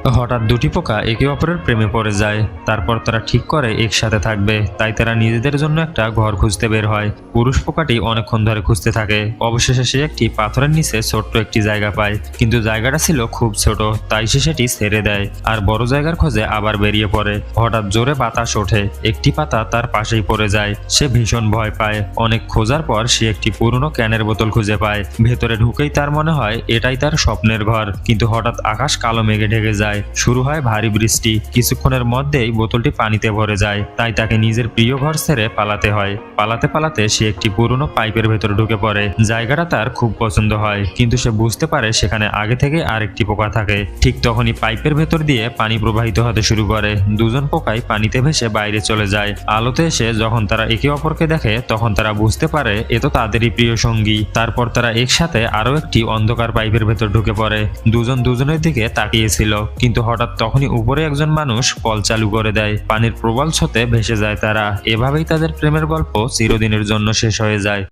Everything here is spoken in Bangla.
হঠাৎ দুটি পোকা একে অপরের প্রেমে পড়ে যায়। তারপর তারা ঠিক করে একসাথে থাকবে, তাই তারা নিজেদের জন্য একটা ঘর খুঁজতে বের হয়। পুরুষ পোকাটি অনেকক্ষণ ধরে খুঁজতে থাকে। অবশেষে সে একটি পাথরের নিচে ছোট্ট একটি জায়গা পায়, কিন্তু জায়গাটা ছিল খুব ছোট, তাই সে সেটি ছেড়ে দেয় আর বড় জায়গার খোঁজে আবার বেরিয়ে পড়ে। হঠাৎ জোরে বাতাস ওঠে, একটি পাতা তার পাশেই পড়ে যায়। সে ভীষণ ভয় পায়। অনেক খোঁজার পর সে একটি পুরনো ক্যানের বোতল খুঁজে পায়। ভেতরে ঢুকেই তার মনে হয় এটাই তার স্বপ্নের ঘর। কিন্তু হঠাৎ আকাশ কালো মেঘে ঢেকে যায়। শুরু হয় ভারী বৃষ্টি। কিছুক্ষণের মধ্যেই বোতলটি পানিতে ভরে যায়, তাই তাকে নিজের প্রিয় ঘর ছেড়ে পালাতে হয়। পালাতে পালাতে সে একটি পুরনো পাইপের ভেতরে ঢুকে পড়ে। জায়গাটা তার খুব পছন্দ হয়, কিন্তু সে বুঝতে পারে সেখানে আগে থেকে আরেকটি পোকা থাকে। ঠিক তখনই পাইপের ভেতর দিয়ে পানি প্রবাহিত হতে শুরু করে। দুজন পোকাই পানিতে ভেসে বাইরে চলে যায়। আলোতে এসে যখন তারা একে অপরকে দেখে, তখন তারা বুঝতে পারে এ তো তাদেরই প্রিয় সঙ্গী। তারপর তারা একসাথে আরো একটি অন্ধকার পাইপের ভেতর ঢুকে পড়ে। দুজন দুজনের দিকে তাকিয়েছিল, কিন্তু হঠাৎ তখনই উপরে একজন মানুষ কল চালু করে দেয়। পানির প্রবল স্রোতে ভেসে যায় তারা। এভাবেই তাদের প্রেমের গল্প চিরদিনের জন্য শেষ হয়ে যায়।